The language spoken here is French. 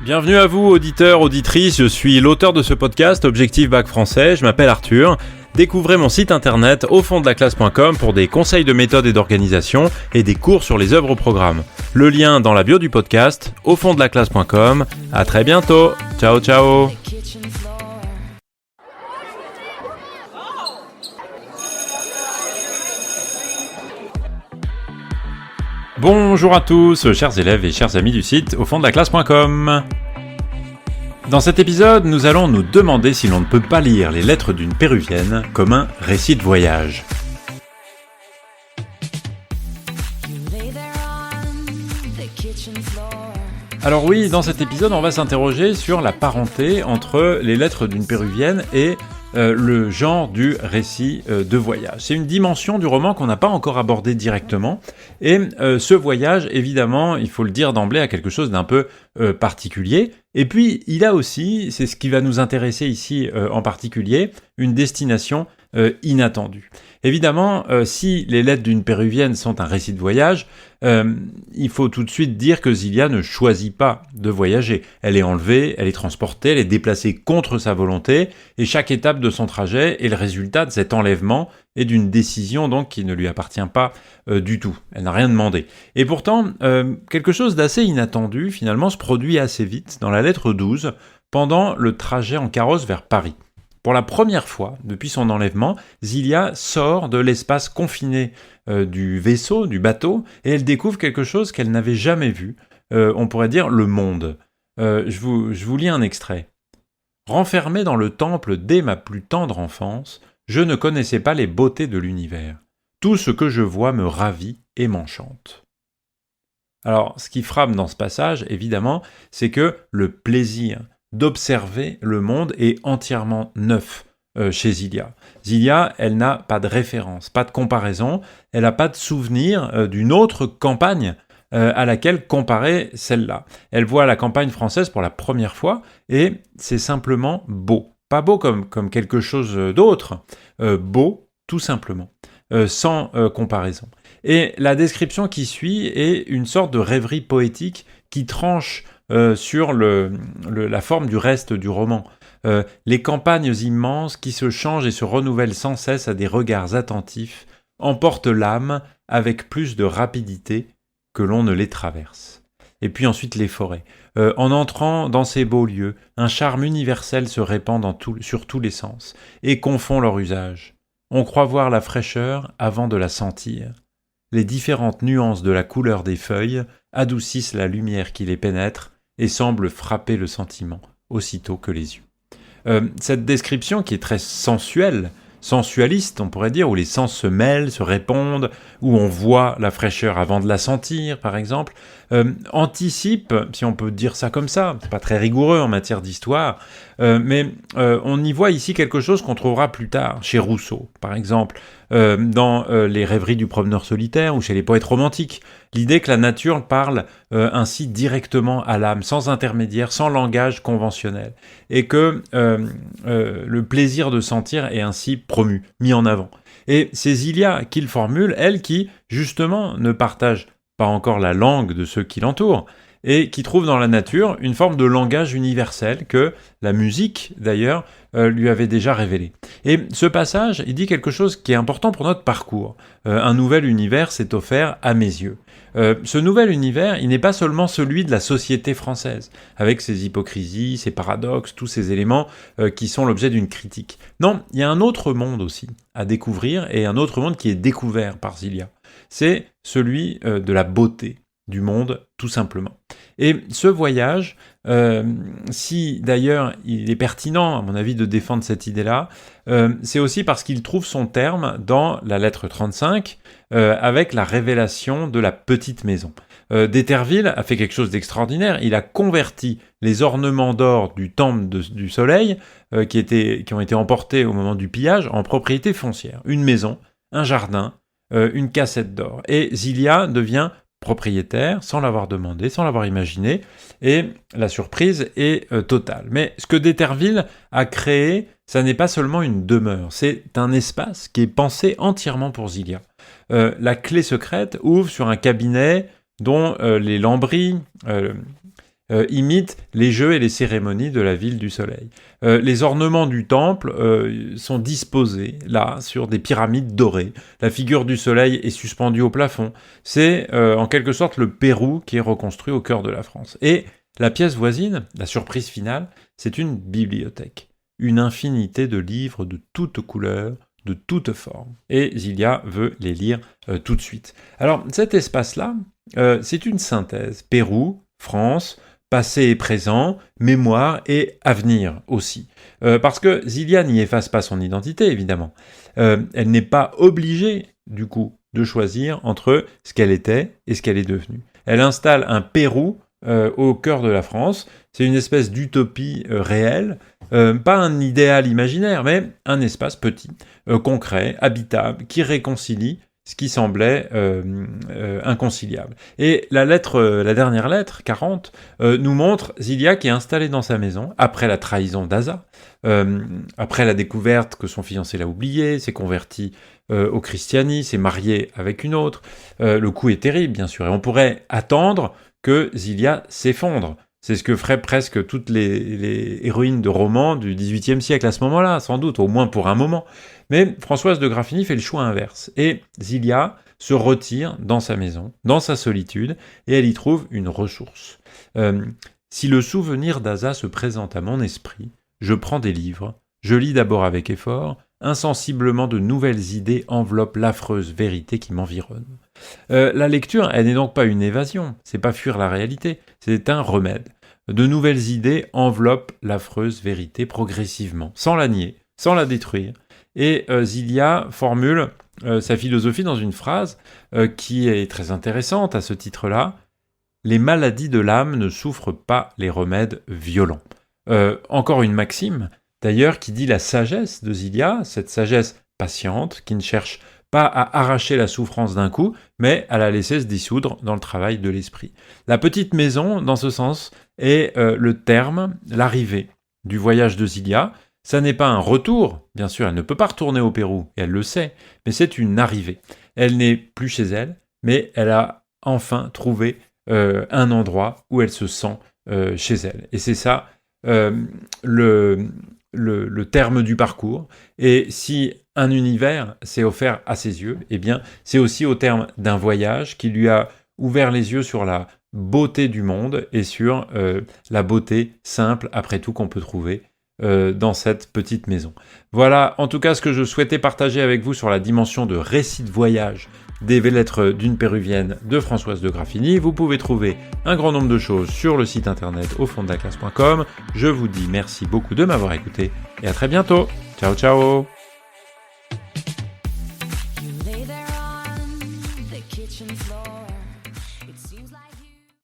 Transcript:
Bienvenue à vous, auditeurs, auditrices, je suis l'auteur de ce podcast, Objectif Bac Français, je m'appelle Arthur. Découvrez mon site internet aufonddelaclasse.com pour des conseils de méthode et d'organisation et des cours sur les œuvres au programme. Le lien dans la bio du podcast, aufonddelaclasse.com. À très bientôt, ciao ciao. Bonjour à tous, chers élèves et chers amis du site aufonddelaclasse.com. Dans cet épisode, nous allons nous demander si l'on ne peut pas lire les lettres d'une péruvienne comme un récit de voyage. Alors oui, dans cet épisode, on va s'interroger sur la parenté entre les lettres d'une péruvienne et le genre du récit de voyage. C'est une dimension du roman qu'on n'a pas encore abordée directement, et ce voyage, évidemment, il faut le dire d'emblée, a quelque chose d'un peu particulier, et puis il a aussi, c'est ce qui va nous intéresser ici en particulier, une destination inattendue. Évidemment, si les lettres d'une péruvienne sont un récit de voyage, il faut tout de suite dire que Zilia ne choisit pas de voyager. Elle est enlevée, elle est transportée, elle est déplacée contre sa volonté, et chaque étape de son trajet est le résultat de cet enlèvement et d'une décision donc qui ne lui appartient pas du tout. Elle n'a rien demandé. Et pourtant, quelque chose d'assez inattendu finalement se produit assez vite dans la lettre 12 pendant le trajet en carrosse vers Paris. Pour la première fois depuis son enlèvement, Zilia sort de l'espace confiné du vaisseau, du bateau, et elle découvre quelque chose qu'elle n'avait jamais vu, on pourrait dire le monde. Je vous lis un extrait. « Renfermé dans le temple dès ma plus tendre enfance, je ne connaissais pas les beautés de l'univers. Tout ce que je vois me ravit et m'enchante. » Alors, ce qui frappe dans ce passage, évidemment, c'est que le plaisir d'observer le monde est entièrement neuf chez Zilia. Zilia, elle n'a pas de référence, pas de comparaison, elle n'a pas de souvenir d'une autre campagne à laquelle comparer celle-là. Elle voit la campagne française pour la première fois et c'est simplement beau. Pas beau comme quelque chose d'autre, beau tout simplement, sans comparaison. Et la description qui suit est une sorte de rêverie poétique qui tranche sur la forme du reste du roman. Les campagnes immenses qui se changent et se renouvellent sans cesse à des regards attentifs emportent l'âme avec plus de rapidité que l'on ne les traverse. Et puis ensuite les forêts. En entrant dans ces beaux lieux, un charme universel se répand sur tous les sens et confond leur usage. On croit voir la fraîcheur avant de la sentir. Les différentes nuances de la couleur des feuilles adoucissent la lumière qui les pénètre et semblent frapper le sentiment aussitôt que les yeux. Cette description qui est très sensualiste, on pourrait dire, où les sens se mêlent, se répondent, où on voit la fraîcheur avant de la sentir, par exemple, anticipe, si on peut dire ça comme ça, c'est pas très rigoureux en matière d'histoire, mais on y voit ici quelque chose qu'on trouvera plus tard, chez Rousseau, par exemple, dans les rêveries du promeneur solitaire ou chez les poètes romantiques. L'idée que la nature parle ainsi directement à l'âme, sans intermédiaire, sans langage conventionnel, et que le plaisir de sentir est ainsi promu, mis en avant. Et c'est Zilia qui le formule, elle qui, justement, ne partage pas encore la langue de ceux qui l'entourent, et qui trouve dans la nature une forme de langage universel que la musique, d'ailleurs, lui avait déjà révélé. Et ce passage, il dit quelque chose qui est important pour notre parcours. Un nouvel univers s'est offert à mes yeux. Ce nouvel univers, il n'est pas seulement celui de la société française, avec ses hypocrisies, ses paradoxes, tous ces éléments qui sont l'objet d'une critique. Non, il y a un autre monde aussi à découvrir, et un autre monde qui est découvert par Zilia. C'est celui de la beauté du monde, tout simplement. Et ce voyage, si d'ailleurs il est pertinent, à mon avis, de défendre cette idée-là, c'est aussi parce qu'il trouve son terme dans la lettre 35, avec la révélation de la petite maison. d'Éterville a fait quelque chose d'extraordinaire. Il a converti les ornements d'or du temple du soleil, qui ont été emportés au moment du pillage, en propriété foncière. Une maison, un jardin, une cassette d'or. Et Zilia devient propriétaire, sans l'avoir demandé, sans l'avoir imaginé, et la surprise est totale. Mais ce que d'Éterville a créé, ça n'est pas seulement une demeure, c'est un espace qui est pensé entièrement pour Zilia. La clé secrète ouvre sur un cabinet dont les lambris, imite les jeux et les cérémonies de la ville du soleil. Les ornements du temple sont disposés là sur des pyramides dorées. La figure du soleil est suspendue au plafond. C'est en quelque sorte le Pérou qui est reconstruit au cœur de la France. Et la pièce voisine, la surprise finale, c'est une bibliothèque. Une infinité de livres de toutes couleurs, de toutes formes. Et Zilia veut les lire tout de suite. Alors cet espace-là, c'est une synthèse. Pérou, France, passé et présent, mémoire et avenir aussi. Parce que Zilia n'y efface pas son identité, évidemment. Elle n'est pas obligée, du coup, de choisir entre ce qu'elle était et ce qu'elle est devenue. Elle installe un Pérou au cœur de la France. C'est une espèce d'utopie réelle, pas un idéal imaginaire, mais un espace petit, concret, habitable, qui réconcilie ce qui semblait inconciliable. Et la dernière lettre, 40, nous montre Zilia qui est installée dans sa maison, après la trahison d'Asa, après la découverte que son fiancé l'a oublié, s'est converti au christianisme, s'est marié avec une autre. Le coup est terrible, bien sûr, et on pourrait attendre que Zilia s'effondre. C'est ce que feraient presque toutes les héroïnes de romans du XVIIIe siècle à ce moment-là, sans doute, au moins pour un moment. Mais Françoise de Graffigny fait le choix inverse. Et Zilia se retire dans sa maison, dans sa solitude, et elle y trouve une ressource. Si le souvenir d'Asa se présente à mon esprit, je prends des livres, je lis d'abord avec effort, insensiblement de nouvelles idées enveloppent l'affreuse vérité qui m'environne. La lecture, elle n'est donc pas une évasion, c'est pas fuir la réalité, c'est un remède. De nouvelles idées enveloppent l'affreuse vérité progressivement, sans la nier, sans la détruire. Et Zilia formule sa philosophie dans une phrase qui est très intéressante à ce titre-là. « Les maladies de l'âme ne souffrent pas les remèdes violents ». Encore une maxime, d'ailleurs, qui dit la sagesse de Zilia, cette sagesse patiente, qui ne cherche pas à arracher la souffrance d'un coup, mais à la laisser se dissoudre dans le travail de l'esprit. La petite maison, dans ce sens, est le terme, l'arrivée du voyage de Zilia. Ça n'est pas un retour, bien sûr, elle ne peut pas retourner au Pérou, et elle le sait, mais c'est une arrivée. Elle n'est plus chez elle, mais elle a enfin trouvé un endroit où elle se sent chez elle. Et c'est ça le terme du parcours. Et si un univers s'est offert à ses yeux, eh bien, c'est aussi au terme d'un voyage qui lui a ouvert les yeux sur la beauté du monde et sur la beauté simple, après tout, qu'on peut trouver dans cette petite maison. Voilà, en tout cas, ce que je souhaitais partager avec vous sur la dimension de récit de voyage des lettres d'une péruvienne de Françoise de Graffigny. Vous pouvez trouver un grand nombre de choses sur le site internet aufonddelaclasse.com. Je vous dis merci beaucoup de m'avoir écouté et à très bientôt. Ciao, ciao. You lay there on the kitchen floor.